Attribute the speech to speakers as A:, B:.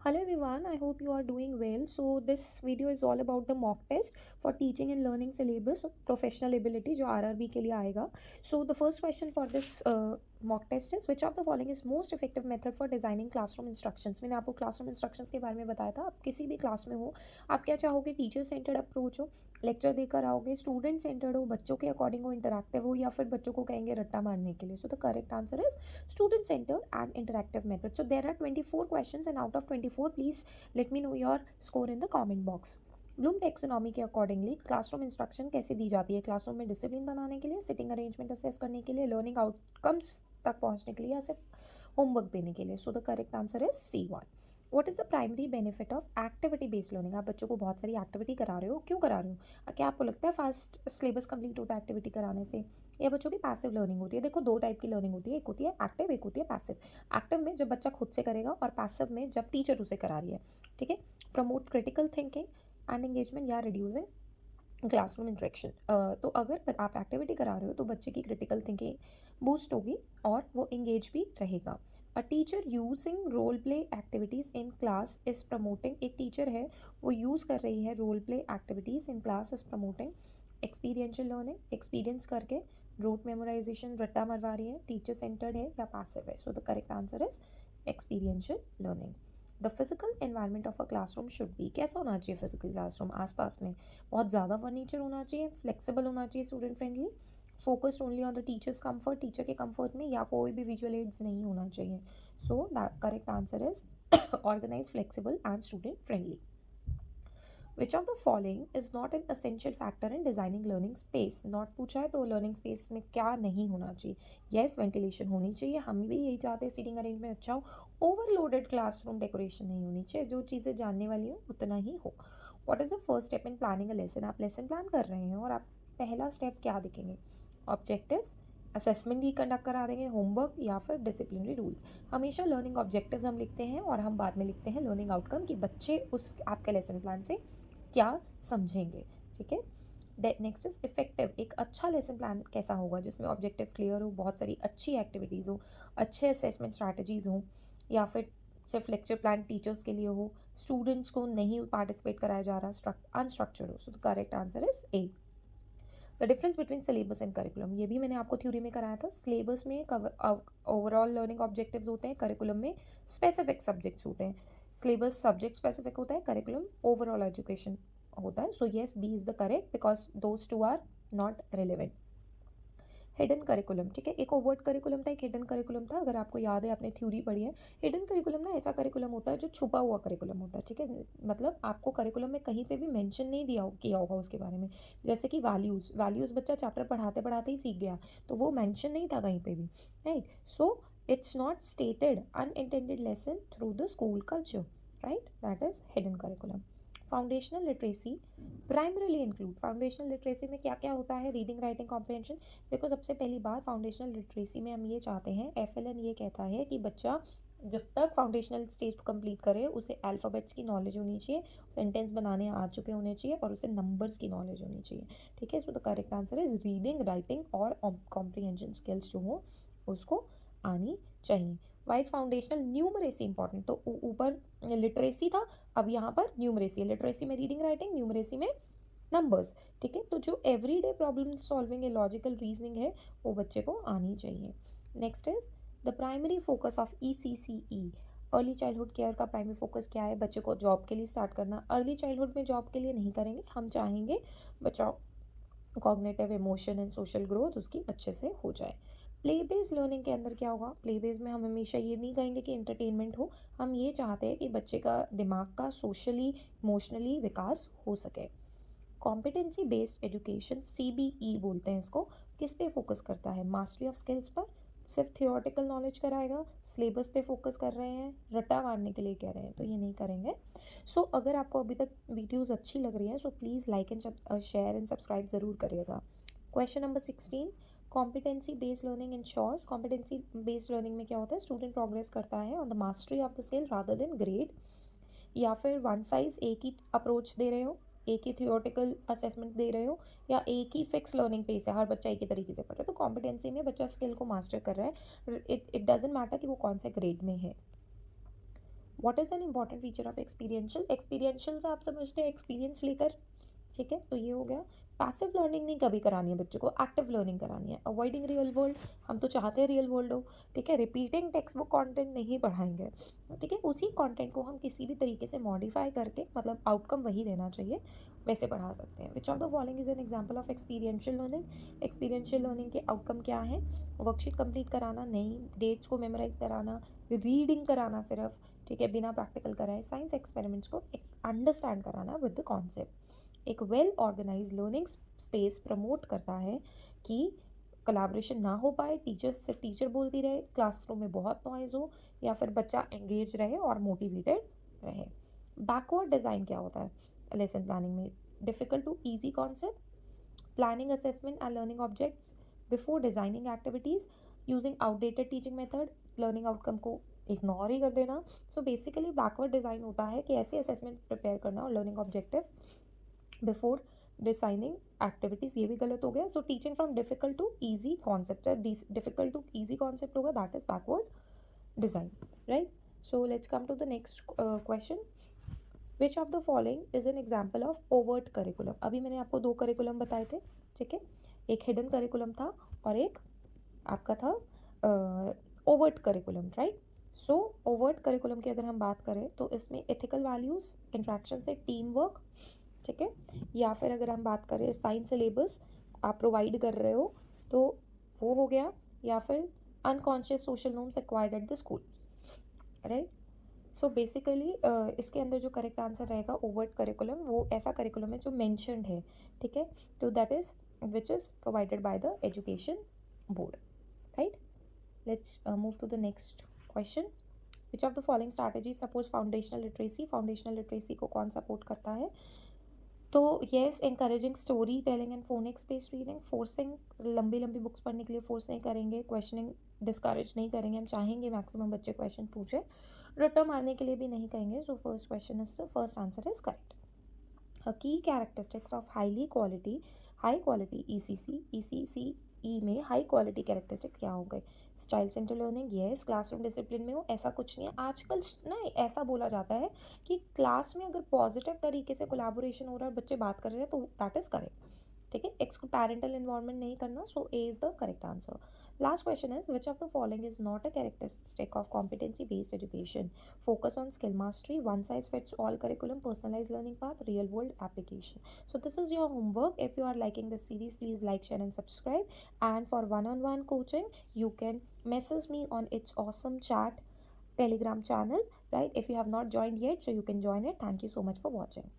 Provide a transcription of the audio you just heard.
A: Hello everyone, I hope you are doing well. So this video is all about the mock test for teaching and learning syllabus professional ability जो RRB के लिए आएगा. So the first question for this mock test is which of the following is most effective method for designing classroom instructions. मैंने आपको classroom instructions के बारे में बताया था. आप किसी भी क्लास में हो, आप क्या चाहोगे, टीचर सेंटर्ड अप्रोच हो, लेक्चर देकर आओगे, स्टूडेंट सेंटर्ड हो, बच्चों के अकॉर्डिंग हो, इंटरैक्टिव हो, या फिर बच्चों को कहेंगे रट्टा मारने के लिए. सो the correct answer is student centered and interactive method. So there are 24 questions and out of 24 please let me know your score in the comment box. Bloom taxonomy के अकॉर्डिंगली क्लासरूम इंस्ट्रक्शन कैसे दी जाती है? Classroom में discipline बनाने के लिए, sitting arrangement assess करने के लिए, लर्निंग आउटकम्स तक पहुंचने के लिए, या सिर्फ होमवर्क देने के लिए. सो the correct answer is C1. What is the primary benefit of activity based learning? आप बच्चों को बहुत सारी एक्टिविटी करा रहे हो, क्यों करा रहे हो? क्या आपको लगता है फास्ट सिलेबस कंप्लीट होता है एक्टिविटी कराने से, या बच्चों की पैसिव लर्निंग होती है? देखो, दो टाइप की लर्निंग होती है, एक होती है एक्टिव, एक होती है पैसिव. एक्टिव में जब बच्चा खुद से करेगा, और पैसिव में जब टीचर उसे करा रही है. ठीक है. Promote critical thinking and engagement या रिड्यूसिंग क्लासरूम इंटरेक्शन. तो अगर आप एक्टिविटी करा रहे हो तो बच्चे की क्रिटिकल थिंकिंग बूस्ट होगी और वो इंगेज भी रहेगा. A teacher using role play activities in class is promoting. एक टीचर है, वो यूज़ कर रही है role play activities in class is promoting experiential learning. Experience करके रूट मेमोराइजेशन रट्टा मरवा रही है. टीचर सेंटर्ड है या पैसिव है? सो the correct answer is experiential learning. The physical environment of a classroom should be. कैसा होना चाहिए फिजिकल क्लासरूम? आसपास में बहुत ज़्यादा फर्नीचर होना चाहिए, फ्लेक्सिबल होना चाहिए, student friendly, focused only on the teachers comfort, teacher के कंफर्ट में, या कोई भी विजुअल एड्स नहीं होना चाहिए. So the correct answer is organise, flexible and student friendly. Which of the following is not an essential factor in designing learning space? Not पूछा है तो लर्निंग स्पेस में क्या नहीं होना चाहिए? येस, वेंटिलेशन होनी चाहिए, हम भी यही चाहते हैं, सीटिंग अरेंजमेंट अच्छा हो, ओवरलोडेड क्लासरूम डेकोरेशन नहीं होनी चाहिए, जो चीज़ें जानने वाली हो उतना ही हो. What is the first step in planning a lesson? आप लेसन प्लान कर रहे हैं और आप पहला स्टेप क्या दिखेंगे? ऑब्जेक्टिव्स, असेसमेंट ही कंडक्ट करा देंगे, होमवर्क, या फिर डिसिप्लिनरी रूल्स. हमेशा लर्निंग ऑब्जेक्टिव्स हम लिखते हैं और हम बाद में लिखते हैं लर्निंग आउटकम, कि बच्चे उस आपके लेसन प्लान से क्या समझेंगे. ठीक है. Next is effective. एक अच्छा लेसन प्लान कैसा होगा? जिसमें ऑब्जेक्टिव क्लियर हो, बहुत सारी अच्छी एक्टिविटीज़ हो, अच्छे असेसमेंट स्ट्रैटेजीज़ हो, या फिर सिर्फ लेक्चर प्लान टीचर्स के लिए हो, स्टूडेंट्स को नहीं पार्टिसिपेट कराया जा रहा, अनस्ट्रक्चर्ड हो. सो the correct answer is a. The difference between syllabus and curriculum. ये भी मैंने आपको थ्योरी में कराया था. सिलेबस में ओवरऑल लर्निंग ऑब्जेक्टिव्स होते हैं, करिकुलम में स्पेसिफिक सब्जेक्ट्स होते हैं. सिलेबस सब्जेक्ट स्पेसिफिक होता है, करिकुलम ओवरऑल एजुकेशन होता है. So yes, B is the correct because those two are not relevant. Hidden curriculum. ठीक है. एक ओवर्ट करिकुलम था, एक हिडन करिकुलम था. अगर आपको याद है, आपने थ्योरी पढ़ी है, हिडन करिकुलम ना ऐसा करिकुलम होता है जो छुपा हुआ करिकुलम होता है. ठीक है. मतलब आपको करिकुलम में कहीं पे भी मेंशन नहीं किया होगा उसके बारे में. जैसे कि वैल्यूज़ बच्चा चैप्टर पढ़ाते पढ़ाते ही सीख गया, तो वो मेंशन नहीं था कहीं पे भी. Right. So it's not stated unintended lesson through the school culture. Right. That is hidden curriculum. Foundational literacy primarily include. Foundational literacy में क्या क्या होता है? Reading, writing, comprehension. देखो, सबसे पहली बात, फाउंडेशनल लिटरेसी में हम ये चाहते हैं, FLN ये कहता है कि बच्चा जब तक फाउंडेशनल स्टेज कंप्लीट करे, उसे अल्फ़ाबेट्स की नॉलेज होनी चाहिए, सेंटेंस बनाने आ चुके होने चाहिए, और उसे नंबर्स की नॉलेज होनी चाहिए. ठीक है. सो the correct answer is reading, writing और कॉम्प्रिहेंशन स्किल्स जो हो उसको आनी चाहिए. Wise foundational numeracy important. तो ऊपर लिटरेसी था, अब यहाँ पर न्यूमरेसी है. लिटरेसी में रीडिंग, राइटिंग, न्यूमरेसी में नंबर्स. ठीक है. तो जो एवरीडे प्रॉब्लम सॉल्विंग है, लॉजिकल रीजनिंग है, वो बच्चे को आनी चाहिए. Next is the primary focus of ECCE. Early childhood care का प्राइमरी फोकस क्या है? बच्चे को जॉब के लिए स्टार्ट करना. अर्ली चाइल्डहुड में जॉब के लिए नहीं करेंगे, हम चाहेंगे बच्चा cognitive, emotion and social growth उसकी अच्छे से हो जाए. प्ले बेस्ड लर्निंग के अंदर क्या होगा? प्ले बेस्ड में हम हमेशा ये नहीं कहेंगे कि एंटरटेनमेंट हो, हम ये चाहते हैं कि बच्चे का दिमाग का सोशली इमोशनली विकास हो सके. कॉम्पिटेंसी बेस्ड एजुकेशन, CBE बोलते हैं इसको, किस पे फोकस करता है? मास्टरी ऑफ स्किल्स पर, सिर्फ थियोरेटिकल नॉलेज कराएगा, सिलेबस पे फोकस कर रहे हैं, रट्टा मारने के लिए कह रहे हैं, तो ये नहीं करेंगे. सो अगर आपको अभी तक वीडियोज़ अच्छी लग रही हैं, so please like and share and subscribe ज़रूर करिएगा. Question number 16, competency based learning ensures. Competency based learning में क्या होता है? स्टूडेंट प्रोग्रेस करता है on the mastery of the skill rather than grade. या फिर वन साइज एक ही अप्रोच दे रहे हो, एक ही थियोरेटिकल असेसमेंट दे रहे हो, या एक ही फिक्स लर्निंग पेस है, हर बच्चा एक ही तरीके से पढ़ रहा है. तो कॉम्पिटेंसी में बच्चा स्किल को मास्टर कर रहा है, इट डजेंट मैटर कि वो कौन से ग्रेड में है. What is an important feature of experiential? Experiential से आप समझते हैं एक्सपीरियंस लेकर, ठीक है, तो ये हो गया। पैसिव लर्निंग नहीं कभी करानी है बच्चों को, एक्टिव लर्निंग करानी है। अवॉइडिंग रियल वर्ल्ड, हम तो चाहते हैं रियल वर्ल्ड हो, ठीक है। रिपीटिंग टेक्स्ट बुक कॉन्टेंट नहीं पढ़ाएंगे, ठीक है। उसी कॉन्टेंट को हम किसी भी तरीके से मॉडिफाई करके, मतलब आउटकम वही रहना चाहिए, वैसे पढ़ा सकते हैं। विच of the following is an example of experiential learning? Experiential learning के आउटकम क्या है? वर्कशीट कंप्लीट कराना नहीं, डेट्स को मेमोराइज कराना, रीडिंग कराना सिर्फ, ठीक है, बिना प्रैक्टिकल कराए, साइंस एक्सपेरिमेंट्स को अंडरस्टैंड कराना विद द कॉन्सेप्ट। एक well organised learning space promote करता है कि कोलैबोरेशन ना हो पाए, टीचर्स सिर्फ टीचर बोलती रहे, क्लासरूम में बहुत नॉइज हो, या फिर बच्चा एंगेज रहे और मोटिवेटेड रहे। बैकवर्ड डिज़ाइन क्या होता है लेसन प्लानिंग में? Difficult to easy concept, planning assessment and learning objects before designing activities, using outdated teaching method, learning outcome को इग्नोर ही कर देना। सो बेसिकली बैकवर्ड डिज़ाइन होता है कि ऐसे असेसमेंट प्रिपेयर करना और learning objective before designing activities, ये भी गलत हो गया। So teaching from difficult to easy concept है, डिफिकल्ट टू ईजी कॉन्सेप्ट होगा, that is backward design, right. So let's come to the next question. Which of the following is an example of overt curriculum? अभी मैंने आपको दो curriculum बताए थे, ठीक है, एक हिडन करिकुलम था और एक आपका था ओवर्ट करिकुलम, राइट। सो ओवर्ट करिकुलम की अगर हम बात करें तो इसमें एथिकल वैल्यूज़, इंट्रैक्शन से टीम वर्क, ठीक है, या फिर अगर हम बात करें साइंस सिलेबस आप प्रोवाइड कर रहे हो तो वो हो गया, या फिर unconscious social norms acquired at the school, right. So basically इसके अंदर जो करेक्ट आंसर रहेगा ओवर्ट करिकुलम, वो ऐसा करिकुलम है जो मैंशनड है, ठीक है, तो that is which is provided by the education board, right. Let's move to the next question. Which of the following strategy supports foundational literacy? Foundational literacy को कौन सपोर्ट करता है? तो yes, encouraging story telling and phonics based reading, forcing लंबी लंबी books पढ़ने के लिए फोर्स नहीं करेंगे, क्वेश्चनिंग डिस्करेज नहीं करेंगे, हम चाहेंगे मैक्सिमम बच्चे क्वेश्चन पूछे, रट्टा मारने के लिए भी नहीं कहेंगे। So first question is, first answer is correct. A key characteristics of high quality ECC में हाई क्वालिटी कैरेक्टरिस्टिक क्या हो गए? Style centre learning, yes. Classroom discipline में हो, ऐसा कुछ नहीं है आजकल ना, ऐसा बोला जाता है कि क्लास में अगर पॉजिटिव तरीके से कोलैबोरेशन हो रहा है, बच्चे बात कर रहे हैं, तो दैट इज़ करेक्ट, ठीक है। एक्स को पैरेंटल इन्वॉल्वमेंट नहीं करना, so A is the correct answer. Last question is, which of the following is not a characteristic of competency based education? Focus on skill mastery, one size fits all curriculum, personalized learning path, real world application. So this is your homework. If you are liking this series, please like, share and subscribe. And for one-on-one coaching, you can message me on It's Awesome Chat Telegram channel, right? If you have not joined yet, so you can join it. Thank you so much for watching.